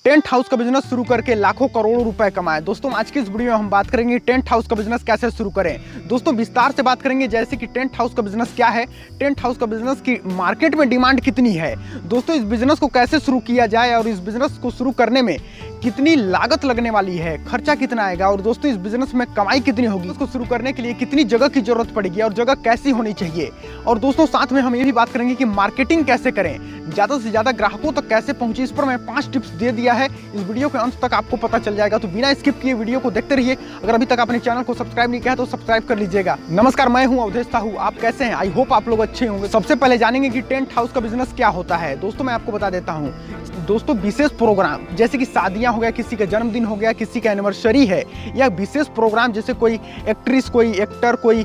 Tent house का business शुरू करके लाखों करोड़ों रुपए कमाए। दोस्तों आज की इस वीडियो में हम बात करेंगे टेंट हाउस का बिजनेस कैसे शुरू करें। दोस्तों विस्तार से बात करेंगे जैसे कि टेंट हाउस का बिजनेस क्या है, टेंट हाउस का बिजनेस की मार्केट में डिमांड कितनी है, दोस्तों इस बिजनेस को कैसे शुरू किया जाए और इस बिजनेस को शुरू करने में कितनी लागत लगने वाली है, खर्चा कितना आएगा और दोस्तों इस बिजनेस में कमाई कितनी होगी, इसको शुरू करने के लिए कितनी जगह की जरूरत पड़ेगी और जगह कैसी होनी चाहिए। और दोस्तों साथ में हम ये भी बात करेंगे कि मार्केटिंग कैसे करें, ज़्यादा से ज़्यादा ग्राहकों तक कैसे पहुंचे। इस पर मैं 5 टिप्स दे दिया है, इस वीडियो के अंत तक आपको पता चल जाएगा। तो बिना स्किप किए वीडियो को देखते रहिए। अगर अभी तक आपने चैनल को सब्सक्राइब नहीं किया है तो सब्सक्राइब कर लीजिएगा। नमस्कार, मैं हूं अवधेश साहू। आप कैसे हैं? आई होप आप लोग अच्छे होंगे। सबसे पहले जानेंगे कि टेंट हाउस का बिजनेस क्या होता है। दोस्तों मैं आपको बता देता हूँ। दोस्तों विशेष प्रोग्राम जैसे कि शादियां हो गया, किसी का जन्मदिन हो गया, किसी का एनिवर्सरी है या विशेष प्रोग्राम जैसे कोई एक्ट्रेस, कोई एक्टर, कोई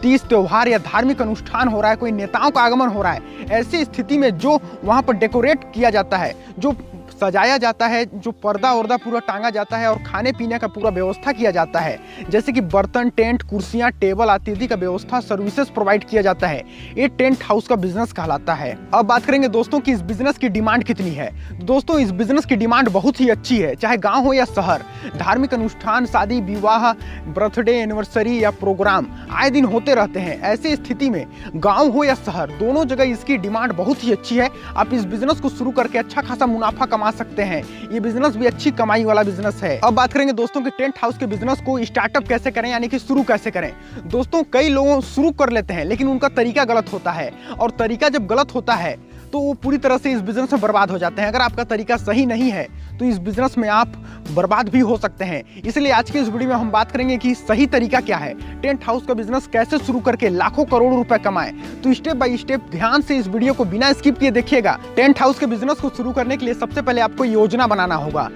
तीज त्योहार या धार्मिक अनुष्ठान हो रहा है, कोई नेताओं का आगमन हो रहा है, ऐसी स्थिति में जो वहाँ पर डेकोरेट किया जाता है, जो सजाया जाता है, जो पर्दा वर्दा पूरा टांगा जाता है और खाने पीने का पूरा व्यवस्था किया जाता है, जैसे कि बर्तन, टेंट, कुर्सियां, टेबल आदि का व्यवस्था सर्विसेज प्रोवाइड किया जाता है, ये टेंट हाउस का बिजनेस कहलाता है। अब बात करेंगे दोस्तों कि इस बिजनेस की डिमांड कितनी है। दोस्तों इस बिजनेस की डिमांड बहुत ही अच्छी है, चाहे गाँव हो या शहर। धार्मिक अनुष्ठान, शादी विवाह, बर्थडे, एनिवर्सरी या प्रोग्राम आए दिन होते रहते हैं। ऐसी स्थिति में गाँव हो या शहर दोनों जगह इसकी डिमांड बहुत ही अच्छी है। आप इस बिजनेस को शुरू करके अच्छा खासा मुनाफा कमा सकते हैं। ये बिजनेस भी अच्छी कमाई वाला बिजनेस है। अब बात करेंगे दोस्तों कि टेंट हाउस के बिजनेस को स्टार्टअप कैसे करें, यानी कि शुरू कैसे करें। दोस्तों कई लोग शुरू कर लेते हैं लेकिन उनका तरीका गलत होता है और तरीका जब गलत होता है तो वो पूरी तरह से इस बिजनेस में बर्बाद हो जाते हैं। अगर आपका तरीका सही नहीं है तो इस बिजनेस में आप बर्बाद भी हो सकते हैं। इसलिए आज की इस वीडियो में हम बात करेंगे कि सही तरीका क्या है, टेंट हाउस का बिजनेस कैसे शुरू करके लाखों करोड़ों रुपए कमाएं। तो स्टेप बाय स्टेप ध्यान से इस वीडियो को बिना स्किप किए देखिएगा। टेंट हाउस के बिजनेस को शुरू करने के लिए सबसे पहले आपको योजना बनाना होगा।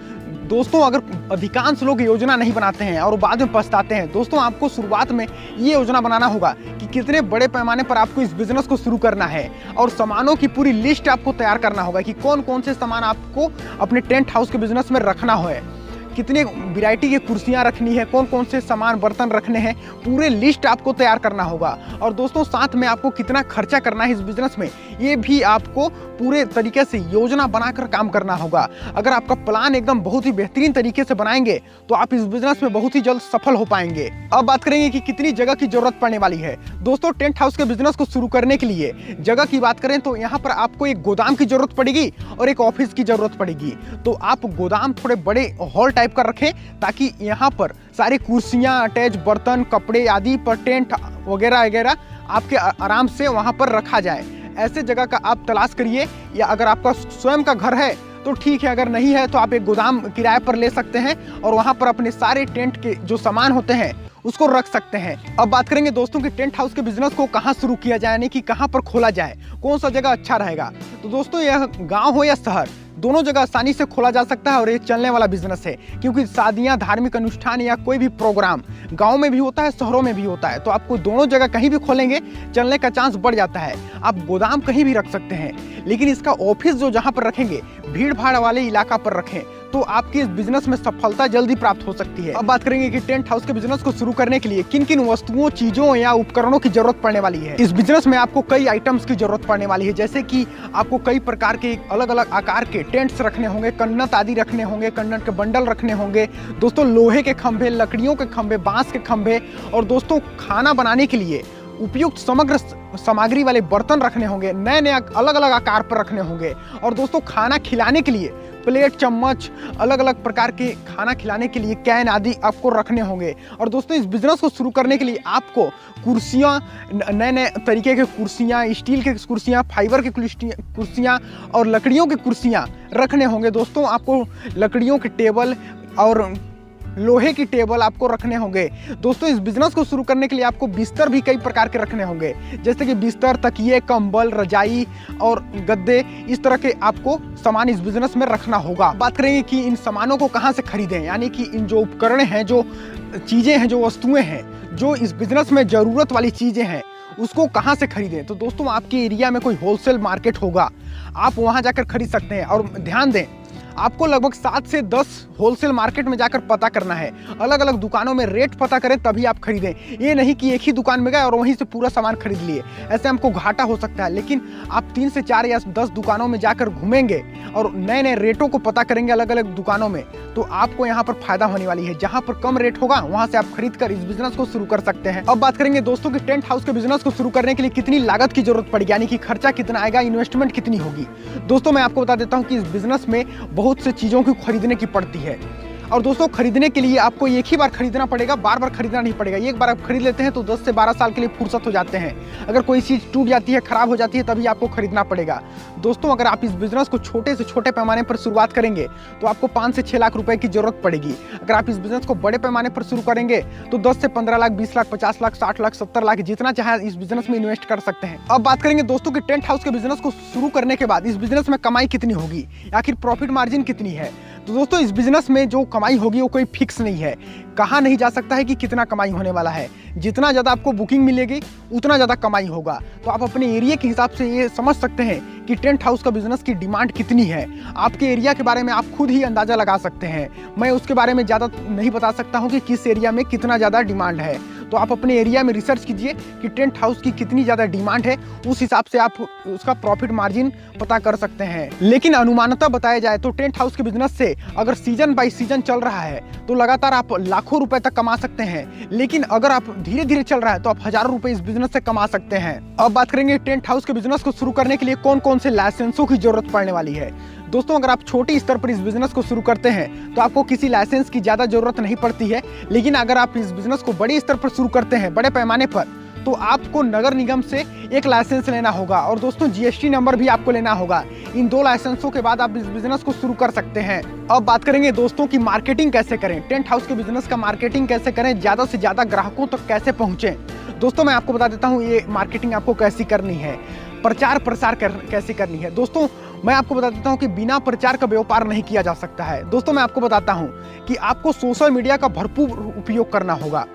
दोस्तों अगर अधिकांश लोग योजना नहीं बनाते हैं और बाद में पछताते हैं, दोस्तों आपको शुरुआत में ये योजना बनाना होगा कि कितने बड़े पैमाने पर आपको इस बिजनेस को शुरू करना है और सामानों की पूरी लिस्ट आपको तैयार करना होगा कि कौन कौन से सामान आपको अपने टेंट हाउस के बिजनेस में रखना है, कितने वैरायटी की कुर्सियां रखनी है, कौन कौन से सामान बर्तन रखने हैं, पूरे लिस्ट आपको तैयार करना होगा। और दोस्तों साथ में आपको कितना खर्चा करना है इस बिजनेस में, ये भी आपको पूरे तरीके से योजना बनाकर काम करना होगा। अगर आपका प्लान एकदम बहुत ही बेहतरीन तरीके से बनाएंगे तो आप इस बिजनेस में बहुत ही जल्द सफल हो पाएंगे। अब बात करेंगे कि कितनी जगह की जरूरत पड़ने वाली है। दोस्तों टेंट हाउस के बिजनेस को शुरू करने के लिए जगह की बात करें तो यहाँ पर आपको एक गोदाम की जरूरत पड़ेगी और एक ऑफिस की जरूरत पड़ेगी। तो आप गोदाम थोड़े बड़े हॉल टाइप का रखें ताकि यहाँ पर सारी कुर्सियां, अटैच बर्तन, कपड़े आदि पर टेंट वगैरह वगैरह आपके आराम से वहाँ पर रखा जाए। ऐसे जगह का आप तलाश करिए, या अगर आपका स्वयं का घर है तो ठीक है, अगर नहीं है तो आप एक गोदाम किराए पर ले सकते हैं और वहाँ पर अपने सारे टेंट के जो सामान होते हैं उसको रख सकते हैं। अब बात करेंगे दोस्तों कि टेंट हाउस के बिजनेस को कहाँ शुरू किया जाए, यानी कि कहाँ पर खोला जाए, कौन सा जगह अच्छा रहेगा। तो दोस्तों यह गांव हो या शहर दोनों जगह आसानी से खोला जा सकता है और ये चलने वाला बिजनेस है, क्योंकि शादियां, धार्मिक अनुष्ठान या कोई भी प्रोग्राम गांव में भी होता है, शहरों में भी होता है। तो आपको दोनों जगह कहीं भी खोलेंगे चलने का चांस बढ़ जाता है। आप गोदाम कहीं भी रख सकते हैं, लेकिन इसका ऑफिस जो जहां पर रखेंगे भीड़ भाड़ वाले इलाका पर रखें तो आपकी इस बिजनेस में सफलता जल्दी प्राप्त हो सकती है। अब बात करेंगे कि टेंट हाउस के बिजनेस को शुरू करने के लिए किन किन वस्तुओं, चीजों या उपकरणों की जरूरत पड़ने वाली है। इस बिजनेस में आपको कई आइटम्स की जरूरत पड़ने वाली है, जैसे कि आपको कई प्रकार के अलग अलग आकार के टेंट्स रखने होंगे, कन्नत आदि रखने होंगे, कन्नत के बंडल रखने होंगे, दोस्तों लोहे के खंभे, लकड़ियों के खंभे, बांस के खंभे और दोस्तों खाना बनाने के लिए उपयुक्त समग्र सामग्री वाले बर्तन रखने होंगे, नए नए अलग अलग आकार पर रखने होंगे। और दोस्तों खाना खिलाने के लिए प्लेट, चम्मच, अलग अलग प्रकार के खाना खिलाने के लिए कैन आदि आपको रखने होंगे। और दोस्तों इस बिजनेस को शुरू करने के लिए आपको कुर्सियाँ, नए नए तरीके के कुर्सियाँ, स्टील के कुर्सियाँ, फाइबर की कुर्सियाँ और लकड़ियों की कुर्सियाँ रखने होंगे। दोस्तों आपको लकड़ियों के टेबल और लोहे की टेबल आपको रखने होंगे। दोस्तों इस बिजनेस को शुरू करने के लिए आपको बिस्तर भी कई प्रकार के रखने होंगे, जैसे कि बिस्तर, तकिए, कंबल, रजाई और गद्दे, इस तरह के आपको सामान इस बिजनेस में रखना होगा। बात करेंगे कि इन सामानों को कहाँ से खरीदें, यानी कि इन जो उपकरण हैं, जो चीज़ें हैं, जो वस्तुएं हैं, जो इस बिजनेस में ज़रूरत वाली चीज़ें हैं, उसको कहाँ से खरीदें। तो दोस्तों आपके एरिया में कोई होलसेल मार्केट होगा, आप वहाँ जाकर खरीद सकते हैं। और ध्यान दें, आपको लगभग 7 से 10 होलसेल मार्केट में जाकर पता करना है, अलग अलग दुकानों में रेट पता करें तभी आप खरीदें। ये नहीं कि एक ही दुकान में गए और वहीं से पूरा सामान खरीद लिए, ऐसे हमको घाटा हो सकता है। लेकिन आप 3 से 4 या 10 दुकानों में जाकर घूमेंगे और नए नए रेटों को पता करेंगे अलग अलग दुकानों में, तो आपको यहाँ पर फायदा होने वाली है। जहाँ पर कम रेट होगा वहाँ से आप खरीद कर इस बिजनेस को शुरू कर सकते हैं। अब बात करेंगे दोस्तों कि टेंट हाउस के बिजनेस को शुरू करने के लिए कितनी लागत की जरूरत पड़ेगी, यानी कि खर्चा कितना आएगा, इन्वेस्टमेंट कितनी होगी। दोस्तों मैं आपको बता देता हूँ कि इस बिजनेस में बहुत से चीज़ों को खरीदने की पड़ती है और दोस्तों खरीदने के लिए आपको एक ही बार खरीदना पड़ेगा, बार बार खरीदना नहीं पड़ेगा। एक बार आप खरीद लेते हैं तो 10 से 12 साल के लिए फुर्सत हो जाते हैं। अगर कोई चीज़ टूट जाती है, खराब हो जाती है, तभी आपको खरीदना पड़ेगा। दोस्तों अगर आप इस बिजनेस को छोटे से छोटे पैमाने पर शुरुआत करेंगे तो आपको 5 से 6 लाख रुपए की जरूरत पड़ेगी। अगर आप इस बिजनेस को बड़े पैमाने पर शुरू करेंगे तो 10 से 15 लाख, 20 लाख, 50 लाख, 60 लाख, 70 लाख, जितना चाहे इस बिजनेस में इन्वेस्ट कर सकते हैं। अब बात करेंगे दोस्तों कि टेंट हाउस के बिजनेस को शुरू करने के बाद इस बिजनेस में कमाई कितनी होगी, आखिर प्रॉफिट मार्जिन कितनी है। तो दोस्तों इस बिजनेस में जो कमाई होगी वो कोई फिक्स नहीं है, कहा नहीं जा सकता है कि कितना कमाई होने वाला है। जितना ज़्यादा आपको बुकिंग मिलेगी उतना ज़्यादा कमाई होगा। तो आप अपने एरिया के हिसाब से ये समझ सकते हैं कि टेंट हाउस का बिजनेस की डिमांड कितनी है। आपके एरिया के बारे में आप खुद ही अंदाज़ा लगा सकते हैं। मैं उसके बारे में ज़्यादा नहीं बता सकता हूँ कि किस एरिया में कितना ज़्यादा डिमांड है। तो आप अपने एरिया में रिसर्च कीजिए कि टेंट हाउस की कितनी ज़्यादा डिमांड है, उस हिसाब से आप उसका प्रॉफिट मार्जिन पता कर सकते हैं। लेकिन अनुमानतः बताया जाए तो टेंट हाउस के बिजनेस से अगर सीजन बाय सीजन चल रहा है तो लगातार आप लाखों रुपए तक कमा सकते हैं। लेकिन अगर आप धीरे धीरे चल रहा है तो आप हजारों रुपए इस बिजनेस से कमा सकते हैं। अब बात करेंगे टेंट हाउस के बिजनेस को शुरू करने के लिए कौन कौन से लाइसेंसों की जरूरत पड़ने वाली है। दोस्तों अगर आप छोटे स्तर पर इस बिजनेस को शुरू करते हैं तो आपको किसी लाइसेंस की ज़्यादा जरूरत नहीं पड़ती है। लेकिन अगर आप इस बिजनेस को बड़े स्तर पर शुरू करते हैं, बड़े पैमाने पर, तो आपको नगर निगम से एक लाइसेंस लेना होगा और दोस्तों जीएसटी नंबर भी आपको लेना होगा। इन 2 लाइसेंसों के बाद आप इस बिजनेस को शुरू कर सकते हैं। अब बात करेंगे दोस्तों की मार्केटिंग कैसे करें, टेंट हाउस के बिजनेस का मार्केटिंग कैसे करें, ज़्यादा से ज़्यादा ग्राहकों तक कैसे पहुँचें। दोस्तों मैं आपको बता देता हूँ ये मार्केटिंग आपको कैसी करनी है, प्रचार प्रसार कैसे करनी है। दोस्तों मैं आपको बता देता हूं कि बिना प्रचार का व्यापार नहीं किया जा सकता है। दोस्तों मैं आपको बताता हूं कि आपको सोशल मीडिया का भरपूर उपयोग करना होगा।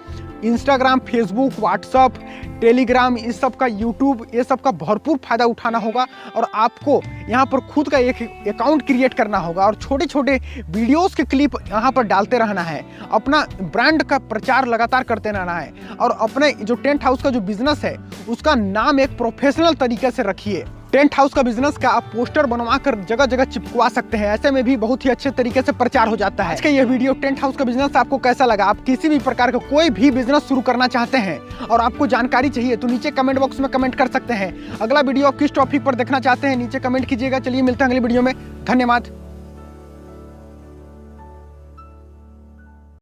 इंस्टाग्राम, फेसबुक, व्हाट्सअप, टेलीग्राम, इस सब का, यूट्यूब, ये सब का भरपूर फायदा उठाना होगा और आपको यहाँ पर खुद का एक अकाउंट क्रिएट करना होगा और छोटे छोटे वीडियोस के क्लिप यहाँ पर डालते रहना है। अपना ब्रांड का प्रचार लगातार करते रहना है और अपने जो टेंट हाउस का जो बिजनेस है उसका नाम एक प्रोफेशनल तरीके से रखिए। टेंट हाउस का बिजनेस का आप पोस्टर बनवा कर जगह जगह चिपकवा सकते हैं, ऐसे में भी बहुत ही अच्छे तरीके से प्रचार हो जाता है। आज का ये वीडियो टेंट हाउस का बिजनेस आपको कैसा लगा? आप किसी भी प्रकार का कोई भी बिजनेस शुरू करना चाहते हैं और आपको जानकारी चाहिए तो नीचे कमेंट बॉक्स में कमेंट कर सकते हैं। अगला वीडियो किस टॉपिक पर देखना चाहते हैं नीचे कमेंट कीजिएगा। चलिए मिलते हैं अगली वीडियो में, धन्यवाद।